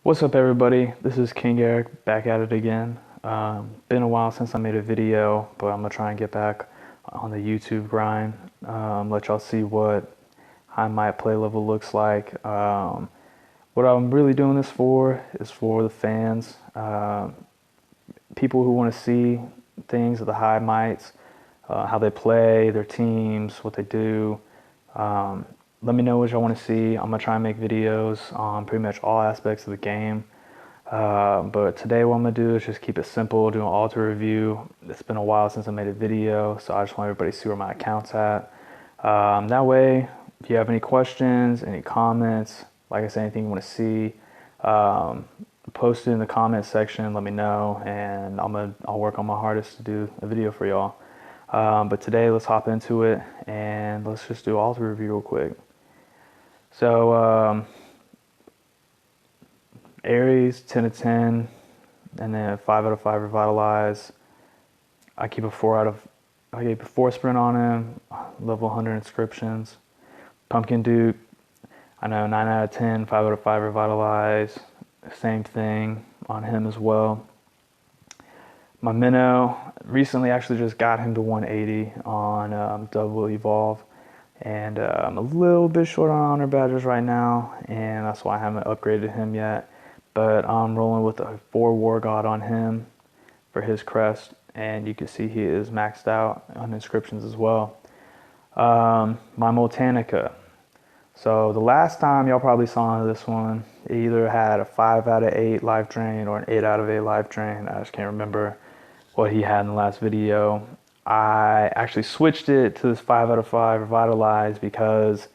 What's up, everybody? This is King Eric back at it again. Been a while since I made a video, but I'm gonna try and get back on the YouTube grind. Let y'all see what high might play level looks like. What I'm really doing this for is for the fans, people who want to see things of the high mites, how they play, their teams, what they do. Let me know what y'all want to see. I'm gonna try and make videos on pretty much all aspects of the game. But today what I'm gonna do is just keep it simple, do an altar review. It's been a while since I made a video, so I just want everybody to see where my account's at. That way, if you have any questions, any comments, like I said, anything you want to see, post it in the comment section. Let me know, and I'll work on my hardest to do a video for y'all. But today, let's hop into it, and let's just do altar review real quick. So Aries 10 of 10, and then 5 out of 5 revitalize. I keep a 4 sprint on him, level 100 inscriptions. Pumpkin Duke, I know 9 out of 10, 5 out of 5 revitalize. Same thing on him as well. My minnow, recently actually just got him to 180 on double evolve. And I'm a little bit short on honor badges right now, and that's why I haven't upgraded him yet. But I'm rolling with a 4 war god on him for his crest, and you can see he is maxed out on inscriptions as well. My Motanica. So the last time y'all probably saw this one, it either had a 5 out of 8 life drain or an 8 out of 8 life drain. I just can't remember what he had in the last video. I actually switched it to this 5 out of 5 revitalize because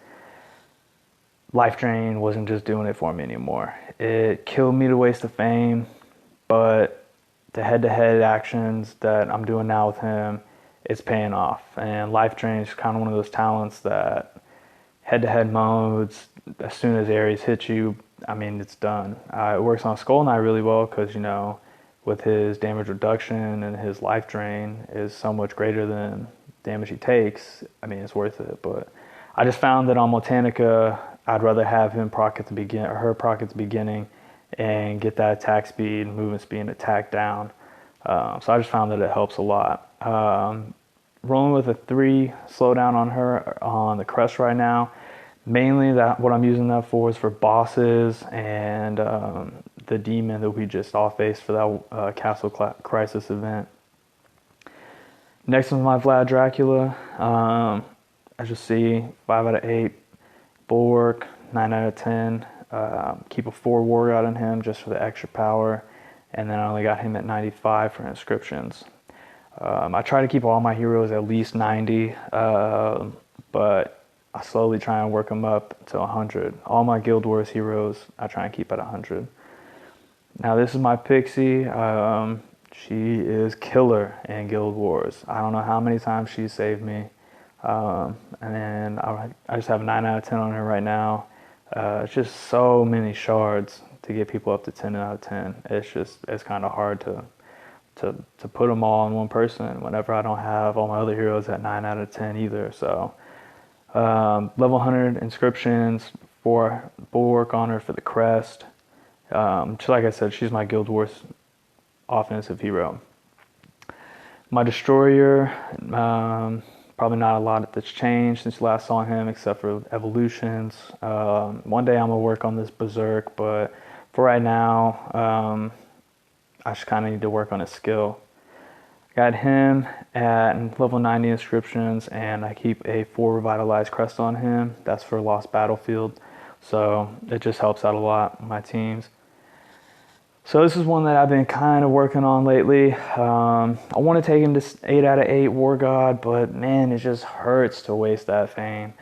life drain wasn't just doing it for me anymore. It killed me to waste of fame, but the head-to-head actions that I'm doing now with him, it's paying off. And life drain is kind of one of those talents that head-to-head modes, as soon as Aries hits you, I mean, it's done. It works on Skull Knight really well because, you know, with his damage reduction and his life drain is so much greater than damage he takes. I mean, it's worth it. But I just found that on Motanica, I'd rather have him proc at the beginning, or her proc at the beginning, and get that attack speed, movement speed, and attack down. So I just found that it helps a lot. Rolling with a 3 slowdown on her on the crest right now. Mainly that what I'm using that for is for bosses and the demon that we just all faced for that Castle Crisis event. Next is my Vlad Dracula. As you see, 5 out of 8 bulwark, 9 out of 10. Keep a 4 war god on him just for the extra power, and then I only got him at 95 for inscriptions. I try to keep all my heroes at least 90, but I slowly try and work them up to 100. All my Guild Wars heroes, I try and keep at 100. Now this is my Pixie. She is killer in Guild Wars. I don't know how many times she saved me. And then I just have 9 out of 10 on her right now. It's just so many shards to get people up to 10 out of 10. It's kind of hard to put them all in one person whenever I don't have all my other heroes at 9 out of 10 either. So level 100 inscriptions, 4 bulwark on her for the crest. Just like I said, she's my Guild Wars offensive hero. My Destroyer, probably not a lot that's changed since you last saw him except for evolutions. One day I'm gonna work on this Berserk, but for right now, I just kind of need to work on his skill. Got him at level 90 inscriptions, and I keep a 4 revitalized crest on him. That's for Lost Battlefield, so it just helps out a lot with my teams. So this is one that I've been kind of working on lately. I want to take him to 8 out of 8 War God, but man, it just hurts to waste that fame.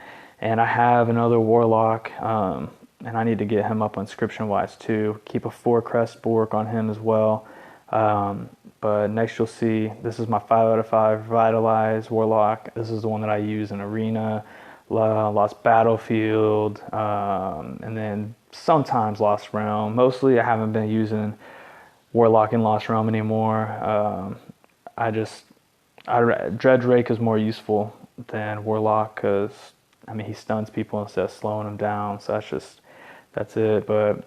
And I have another Warlock, and I need to get him up inscription-wise too. Keep a 4 crest bulwark on him as well. But next you'll see, this is my 5 out of 5 Revitalized Warlock. This is the one that I use in Arena, Lost Battlefield, and then sometimes Lost Realm. Mostly I haven't been using Warlock in Lost Realm anymore. Dredge Rake is more useful than Warlock because, I mean, he stuns people instead of slowing them down. So that's it. But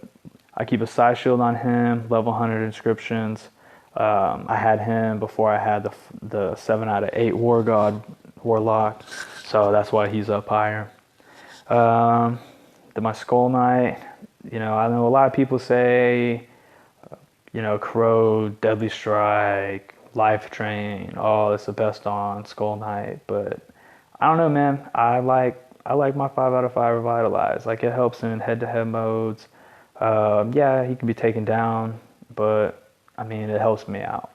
I keep a side shield on him, level 100 inscriptions. I had him before I had the 7 out of 8 War God Warlock, so that's why he's up higher. Then my Skull Knight, I know a lot of people say, Crow, Deadly Strike, Life Train, oh, it's the best on Skull Knight, but I don't know, man. I like my 5 out of 5 Revitalize. Like, it helps in head-to-head modes. Yeah, he can be taken down, but I mean, it helps me out.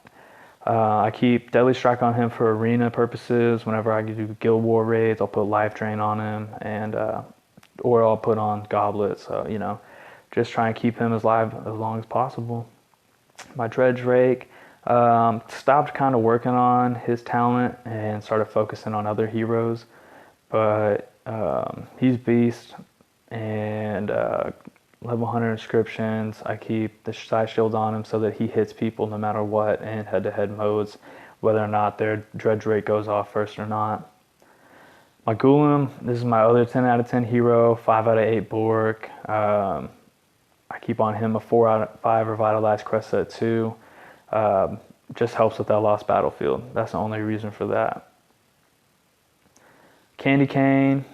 I keep Deadly Strike on him for arena purposes. Whenever I do Guild War raids, I'll put Life Drain on him, and or I'll put on Goblet. So, just try and keep him as live as long as possible. My Dredge Rake, stopped kind of working on his talent and started focusing on other heroes, but he's beast, and level 100 inscriptions. I keep the side shield on him so that he hits people no matter what in head-to-head modes, whether or not their Dredge Rate goes off first or not. My Golem, this is my other 10 out of 10 hero, 5 out of 8 Bork. I keep on him a 4 out of 5 Revitalized Crest Set 2. Just helps with that Lost Battlefield. That's the only reason for that. Candy Cane,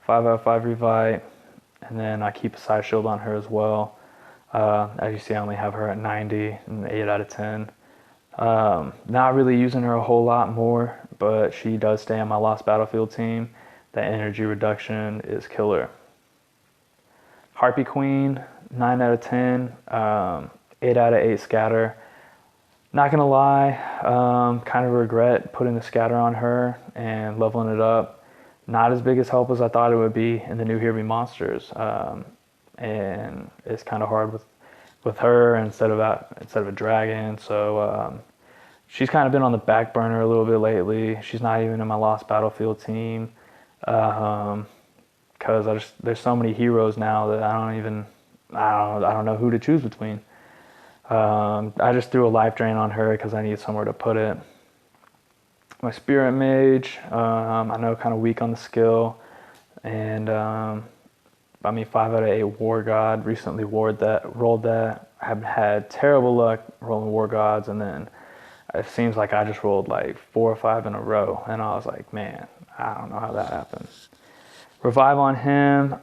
5 out of 5 Revite. And then I keep a side shield on her as well. As you see, I only have her at 90 and 8 out of 10. Not really using her a whole lot more, but she does stay on my Lost Battlefield team. That energy reduction is killer. Harpy Queen, 9 out of 10, 8 out of 8 scatter. Not gonna lie, kind of regret putting the scatter on her and leveling it up. Not as big as help as I thought it would be in the new Hear Me monsters, and it's kind of hard with her instead of a dragon. So she's kind of been on the back burner a little bit lately. She's not even in my Lost Battlefield team, because there's so many heroes now that I don't know who to choose between. I just threw a life drain on her because I need somewhere to put it. My Spirit Mage, I know kind of weak on the skill, and 5 out of 8 War God. Recently rolled that. I have had terrible luck rolling War Gods, and then it seems like I just rolled like 4 or 5 in a row, and I was like, man, I don't know how that happened. Revive on him,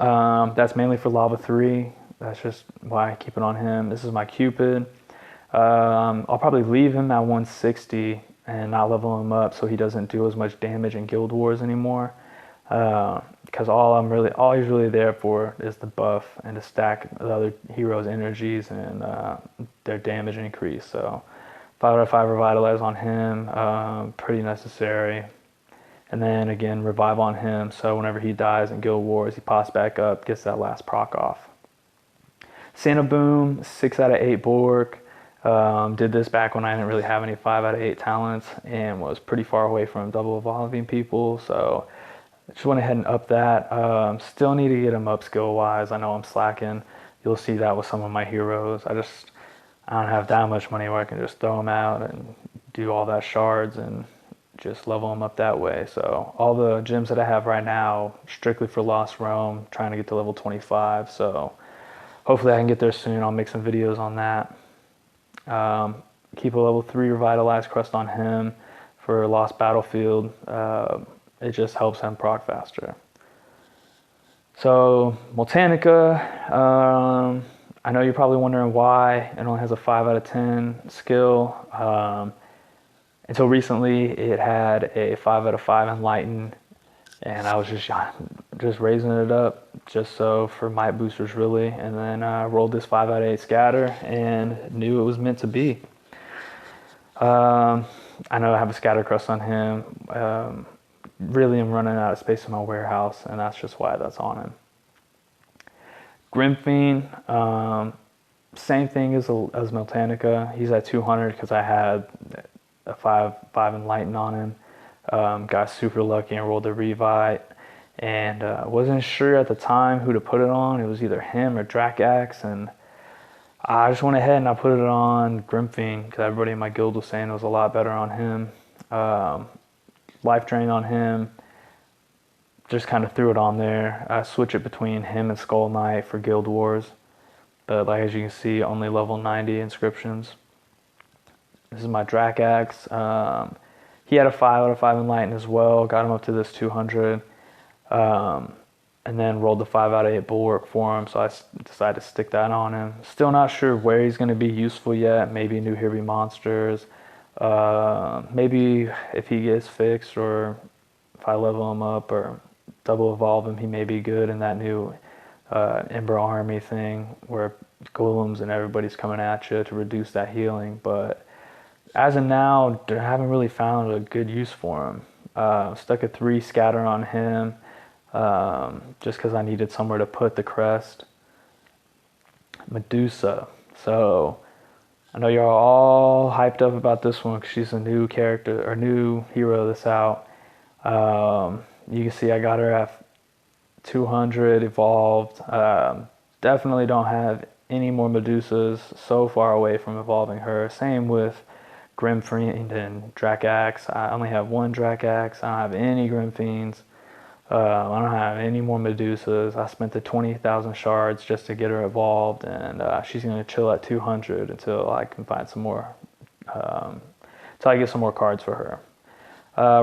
that's mainly for Lava 3. That's just why I keep it on him. This is my Cupid. I'll probably leave him at 160 and not level him up so he doesn't do as much damage in Guild Wars anymore. Because all he's really there for is the buff and to stack the other heroes' energies and their damage increase. So 5 out of 5 Revitalize on him, pretty necessary. And then again, Revive on him, so whenever he dies in Guild Wars, he pops back up, gets that last proc off. Santa Boom, 6 out of 8 Bork. Did this back when I didn't really have any 5 out of 8 talents and was pretty far away from double evolving people, so I just went ahead and upped that. Still need to get him up skill wise. I know I'm slacking. You'll see that with some of my heroes. I don't have that much money where I can just throw them out and do all that shards and just level them up that way. So all the gems that I have right now, strictly for Lost Realm, trying to get to level 25. So hopefully I can get there soon. I'll make some videos on that. Keep a level 3 Revitalized Crest on him for Lost Battlefield. It just helps him proc faster. So Multanica, I know you're probably wondering why it only has a 5 out of 10 skill. Until recently, it had a 5 out of 5 Enlighten, and I was just raising it up just so for might boosters really, and then I rolled this 5 out of 8 scatter and knew it was meant to be. I know I have a scatter crust on him. Really am running out of space in my warehouse, and that's just why that's on him. Grimfiend, same thing as Multanica. He's at 200 because I had a 5 Enlighten on him. Got super lucky and rolled a Revite, and wasn't sure at the time who to put it on. It was either him or Drakax, and I just went ahead and I put it on Grimfiend because everybody in my guild was saying it was a lot better on him. Life Drain on him, just kind of threw it on there. I switch it between him and Skull Knight for Guild Wars, But like as you can see, only level 90 inscriptions. This is my Drakax. He had a 5 out of 5 Enlighten as well. Got him up to this 200. And then rolled the 5 out of 8 Bulwark for him. So I decided to stick that on him. Still not sure where he's going to be useful yet. Maybe new heavy monsters. Maybe if he gets fixed, or if I level him up or double evolve him, he may be good in that new Ember Army thing where golems and everybody's coming at you to reduce that healing. But as of now, I haven't really found a good use for him. Stuck a 3 scatter on him just because I needed somewhere to put the crest. Medusa. So I know you're all hyped up about this one because she's a new character or new hero that's out. You can see I got her at 200 evolved. Definitely don't have any more Medusas. So far away from evolving her. Same with Grimfiend and Drakax. I only have 1 Drakax. I don't have any Grimfiends. I don't have any more Medusas. I spent the 20,000 shards just to get her evolved, and she's going to chill at 200 until I can find some more, until I get some more cards for her.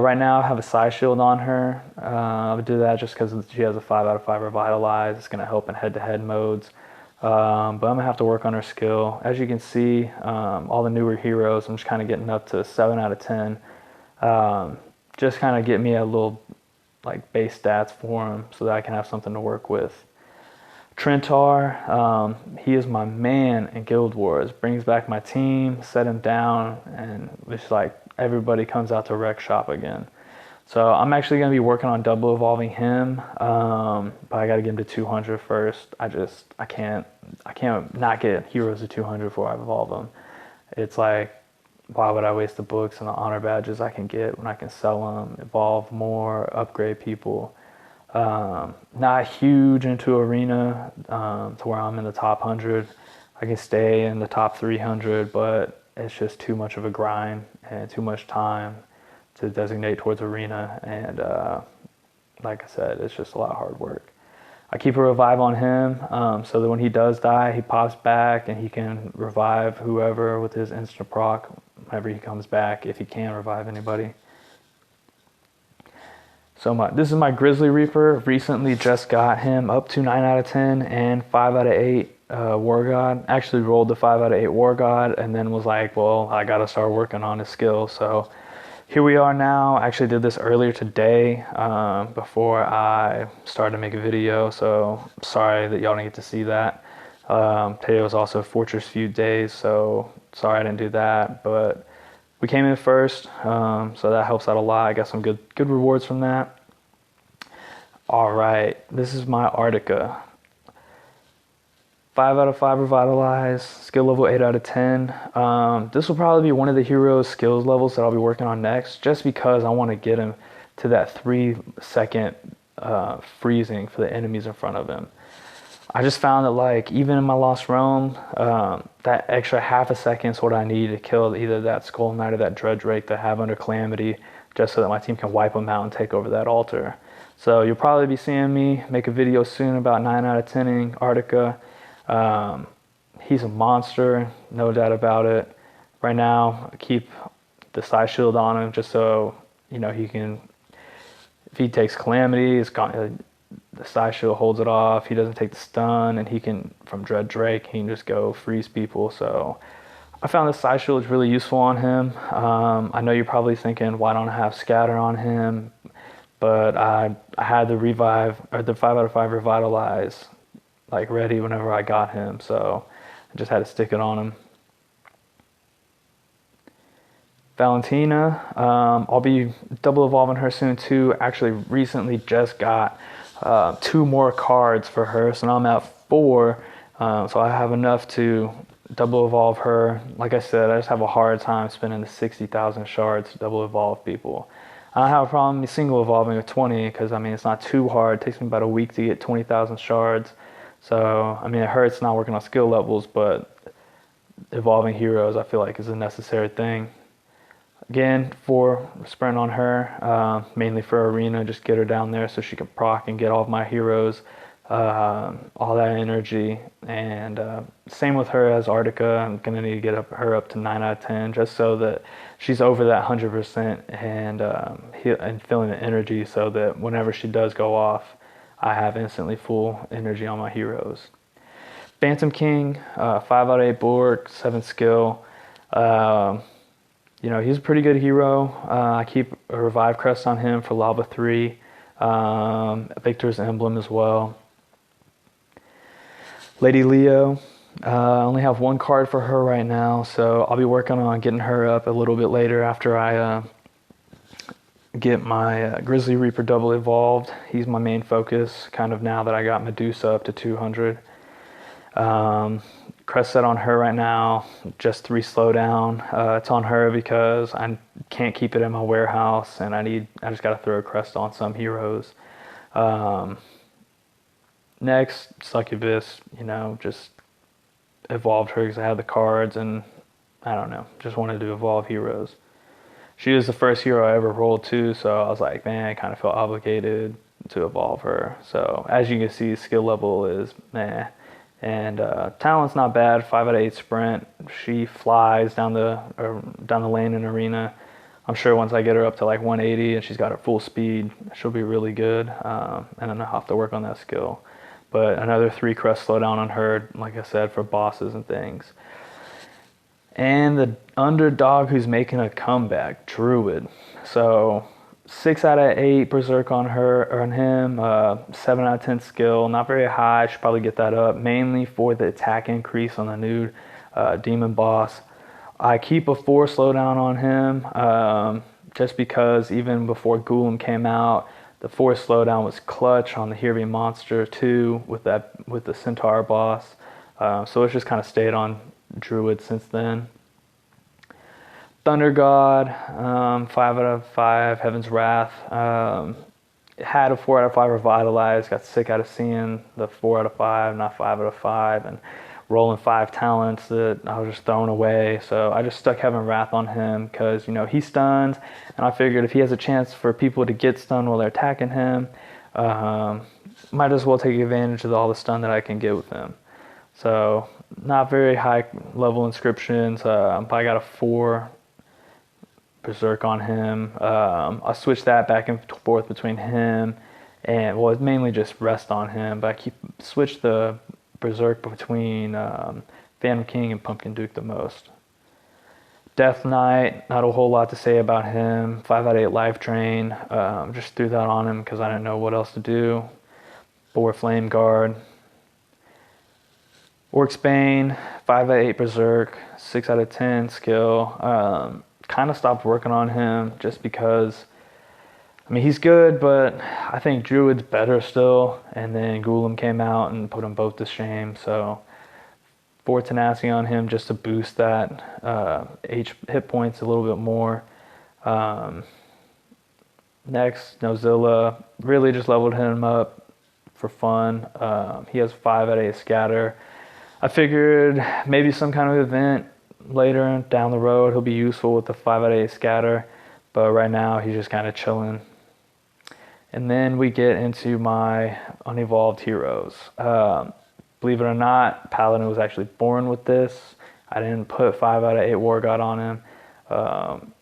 Right now I have a Psy Shield on her. I would do that just because she has a 5 out of 5 Revitalize. It's going to help in head-to-head modes. But I'm going to have to work on her skill. As you can see, all the newer heroes, I'm just kind of getting up to 7 out of 10. Just kind of get me a little like base stats for him so that I can have something to work with. Trentar, he is my man in Guild Wars. Brings back my team, set him down, and it's like everybody comes out to wreck shop again. So I'm actually going to be working on double evolving him, but I got to get him to 200 first. I can't not get heroes to 200 before I evolve them. It's like, why would I waste the books and the honor badges I can get when I can sell them, evolve more, upgrade people? Not huge into arena to where I'm in the top 100. I can stay in the top 300, but it's just too much of a grind and too much time to designate towards arena. And like I said, it's just a lot of hard work. I keep a revive on him so that when he does die, he pops back and he can revive whoever with his instant proc whenever he comes back, if he can revive anybody. So this is my Grizzly Reaper. Recently just got him up to 9 out of 10 and 5 out of 8 War God. Actually rolled the 5 out of 8 War God and then was like, well, I got to start working on his skill. So here we are now. I actually did this earlier today before I started to make a video. So sorry that y'all didn't get to see that. Today was also Fortress Feud days, so sorry I didn't do that. But we came in first, so that helps out a lot. I got some good rewards from that. All right, this is my Arctica. 5 out of 5 Revitalize, skill level 8 out of 10. This will probably be one of the hero's skills levels that I'll be working on next, just because I want to get him to that 3-second freezing for the enemies in front of him. I just found that, like, even in my Lost Realm, that extra half a second is what I need to kill either that Skull Knight or that Dread Drake that I have under Calamity, just so that my team can wipe them out and take over that altar. So you'll probably be seeing me make a video soon about 9 out of 10ing Arctica. He's a monster, no doubt about it. Right now, I keep the Psy Shield on him just so, you know, he can, if he takes Calamity, it's gone. The Psy Shield holds it off. He doesn't take the stun, and he can, from Dread Drake, he can just go freeze people. So I found the Psy Shield is really useful on him. I know you're probably thinking, why don't I have Scatter on him? But I had the revive, or the 5 out of 5 Revitalize, like ready whenever I got him. So I just had to stick it on him. Valentina, I'll be double evolving her soon too. Actually recently just got 2 more cards for her, so now I'm at 4, so I have enough to double evolve her. Like I said, I just have a hard time spending the 60,000 shards to double evolve people. I don't have a problem single evolving with 20 because, I mean, it's not too hard. It takes me about a week to get 20,000 shards. So, I mean, it hurts not working on skill levels, but evolving heroes I feel like is a necessary thing. Again, 4 sprint on her, mainly for arena, just get her down there so she can proc and get all of my heroes all that energy. And same with her as Arctica. I'm gonna need to get her up to 9 out of 10, just so that she's over that 100% and feeling the energy, so that whenever she does go off, I have instantly full energy on my heroes. Phantom King, 5 out of 8 Borg, 7 skill. He's a pretty good hero. I keep a revive crest on him for Lava 3. Victor's Emblem as well. Lady Leo, I only have 1 card for her right now, so I'll be working on getting her up a little bit later after I get my Grizzly Reaper double evolved. He's my main focus, kind of now that I got Medusa up to 200. Crest set on her right now, just 3 slowdown. It's on her because I can't keep it in my warehouse, and I just got to throw a crest on some heroes. Next, Succubus, just evolved her because I had the cards, and I don't know, just wanted to evolve heroes. She was the first hero I ever rolled too, so I was like, man, I kind of felt obligated to evolve her. So as you can see, skill level is meh. And talent's not bad, 5 out of 8 sprint. She flies down the lane in arena. I'm sure once I get her up to like 180 and she's got her full speed, she'll be really good. And then I'll have to work on that skill. But another 3 crest slowdown on her, like I said, for bosses and things. And the underdog who's making a comeback, Druid. So 6 out of 8 berserk on him, 7 out of 10 skill, not very high. I should probably get that up, mainly for the attack increase on the new demon boss. I keep a 4 slowdown on him, just because even before Golem came out, the 4 slowdown was clutch on the Heavy Monster too, with the Centaur boss. So it's just kind of stayed on Druid since then. Thunder God, 5 out of 5, Heaven's Wrath. Had a 4 out of 5 Revitalized, got sick out of seeing the 4 out of 5, not 5 out of 5, and rolling 5 talents that I was just throwing away. So I just stuck Heaven's Wrath on him because, he stuns, and I figured if he has a chance for people to get stunned while they're attacking him, might as well take advantage of all the stun that I can get with him. So not very high level inscriptions. I got a 4 berserk on him. I switch that back and forth between him and, well, it's mainly just rest on him, but I switch the berserk between Phantom King and Pumpkin Duke the most. Death Knight, not a whole lot to say about him. 5 out of 8 life drain. Just threw that on him because I didn't know what else to do. 4 flame guard. Orcsbane, 5 out of 8 berserk, 6 out of 10 skill. Kind of stopped working on him just because, he's good, but I think Druid's better still. And then Golem came out and put them both to shame. So 4 tenacity on him just to boost that hit points a little bit more. Next, Nozilla, really just leveled him up for fun. He has 5 out of 8 scatter. I figured maybe some kind of event later down the road he'll be useful with the 5 out of 8 scatter, but right now he's just kind of chilling. And then we get into my unevolved heroes. Believe it or not, Paladin was actually born with this. I didn't put 5 out of 8 War God on him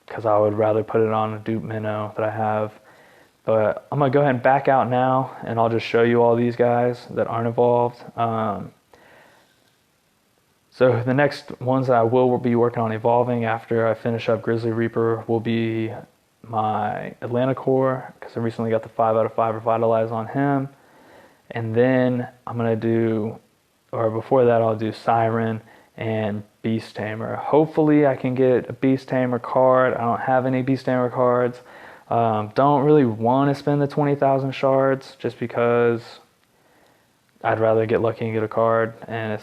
because I would rather put it on a dupe minnow that I have. But I'm going to go ahead and back out now, and I'll just show you all these guys that aren't evolved. So the next ones that I will be working on evolving after I finish up Grizzly Reaper will be my Atlanta Core, because I recently got the 5 out of 5 Revitalize on him. And then I'm going to do, or before that I'll do Siren and Beast Tamer. Hopefully I can get a Beast Tamer card. I don't have any Beast Tamer cards. Don't really want to spend the 20,000 shards just because I'd rather get lucky and get a card, and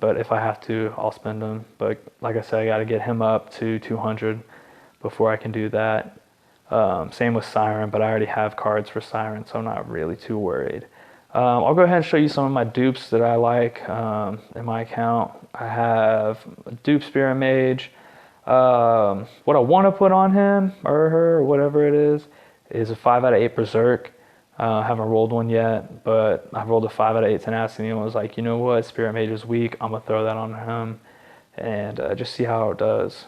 but if I have to, I'll spend them. But like I said, I got to get him up to 200 before I can do that. Same with Siren, but I already have cards for Siren, so I'm not really too worried. I'll go ahead and show you some of my dupes that I like in my account. I have a dupe Spirit Mage. What I want to put on him, or her, or whatever it is a 5 out of 8 Berserk. I haven't rolled one yet, but I rolled a 5 out of 8 tenacity and was like, you know what, Spirit Mage is weak. I'm going to throw that on him and just see how it does.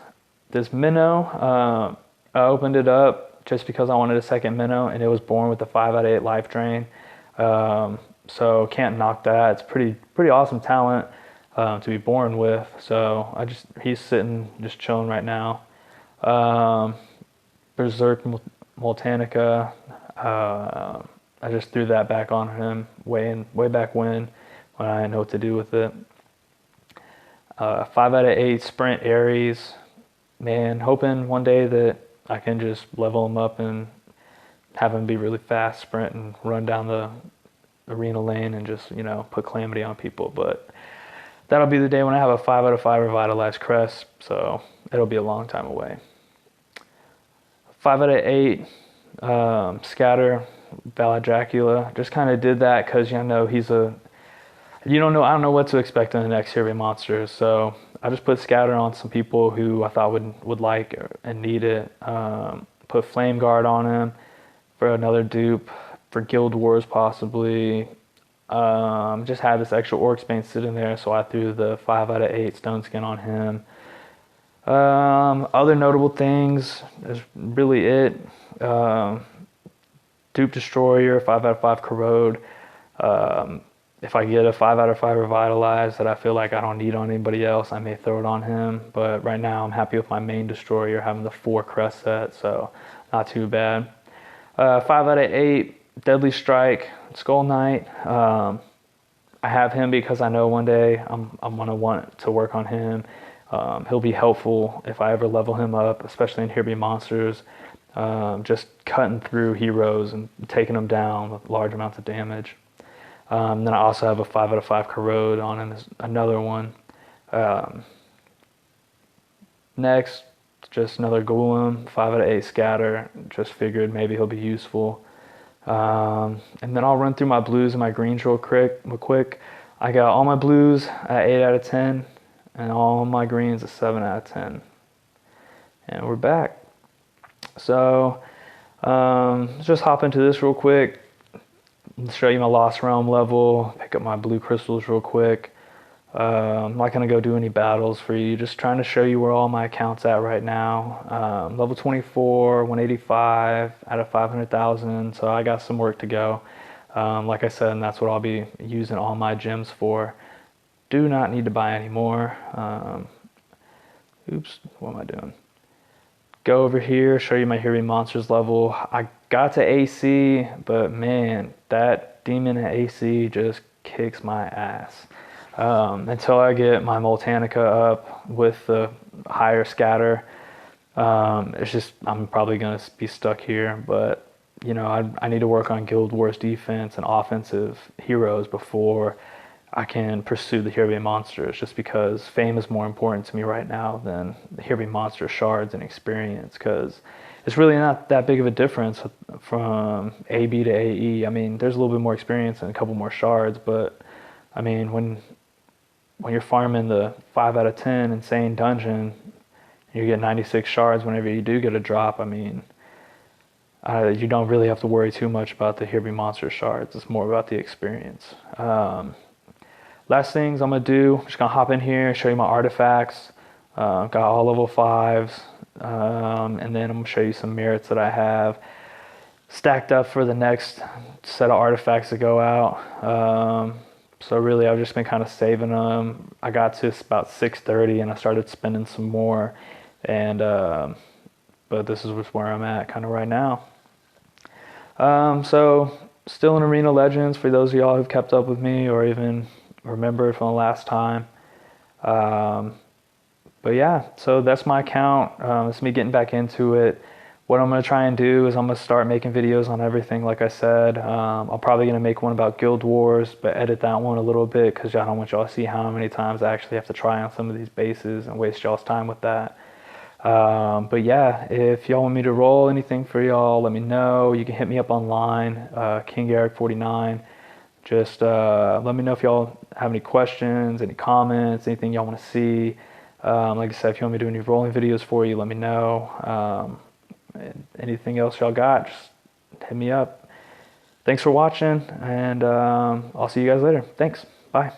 This minnow, I opened it up just because I wanted a second minnow, and it was born with the 5 out of 8 life drain. So can't knock that. It's pretty awesome talent to be born with. So he's sitting just chilling right now. Berserk Multanica. I just threw that back on him way back when I didn't know what to do with it. 5 out of 8 Sprint Aries. Man, hoping one day that I can just level him up and have him be really fast, sprint, and run down the arena lane and just, put calamity on people. But that'll be the day when I have a 5 out of 5 revitalized crest, so it'll be a long time away. 5 out of 8 Scatter Valid Dracula. Just kind of did that because I don't know what to expect in the next Heavy Monsters, so I just put Scatter on some people who I thought would like and need it. Put Flame Guard on him for another dupe, for Guild Wars possibly. Just had this extra Orcsbane sitting there, so I threw the 5 out of 8 Stone Skin on him. Other notable things is really it. Dupe Destroyer, 5 out of 5 Corrode. If I get a 5 out of 5 Revitalize that I feel like I don't need on anybody else, I may throw it on him. But right now I'm happy with my main Destroyer having the 4 crest set, so not too bad. 5 out of 8 Deadly Strike Skull Knight. I have him because I know one day I'm going to want to work on him. He'll be helpful if I ever level him up, especially in Here Be Monsters. Just cutting through heroes and taking them down with large amounts of damage. Then I also have a 5 out of 5 Corrode on him, another one. Next, just another Golem, 5 out of 8 Scatter. Just figured maybe he'll be useful. And then I'll run through my blues and my greens real quick. I got all my blues at 8 out of 10, and all my greens at 7 out of 10. And we're back. So, let's just hop into this real quick. Show you my Lost Realm level, pick up my blue crystals real quick. I'm not going to go do any battles for you, just trying to show you where all my accounts at right now. Level 24, 185 out of 500,000, so I got some work to go. Like I said, and that's what I'll be using all my gems for. Do not need to buy any more. Oops, what am I doing? Go over here, show you my Here Be Monsters level. I got to AC, but man, that demon at AC just kicks my ass. Until I get my Multanica up with the higher scatter, I'm probably going to be stuck here. But, I need to work on Guild Wars defense and offensive heroes before I can pursue the Here Be Monsters, just because fame is more important to me right now than the Here Be Monster shards and experience, because it's really not that big of a difference from AB to AE. I mean, there's a little bit more experience and a couple more shards, but I mean, when you're farming the 5 out of 10 insane dungeon, you get 96 shards whenever you do get a drop. I mean, you don't really have to worry too much about the Here Be Monster shards. It's more about the experience. Last things I'm going to do, I'm just going to hop in here, show you my artifacts. Got all level 5s. And then I'm going to show you some merits that I have stacked up for the next set of artifacts to go out. So really I've just been kind of saving them. I got to about 6:30 and I started spending some more. And but this is where I'm at kind of right now. So still in Arena Legends for those of y'all who've kept up with me or even remembered from the last time. But yeah, so that's my account. It's me getting back into it. What I'm going to try and do is I'm going to start making videos on everything, like I said. I'm probably going to make one about Guild Wars, but edit that one a little bit because I don't want y'all to see how many times I actually have to try on some of these bases and waste y'all's time with that. But yeah, if y'all want me to roll anything for y'all, let me know. You can hit me up online, KingEric49. Just let me know if y'all have any questions, any comments, anything y'all want to see. Like I said, if you want me to do any rolling videos for you, let me know. Anything else y'all got, just hit me up. thanks for watching, and I'll see you guys later. Thanks. Bye.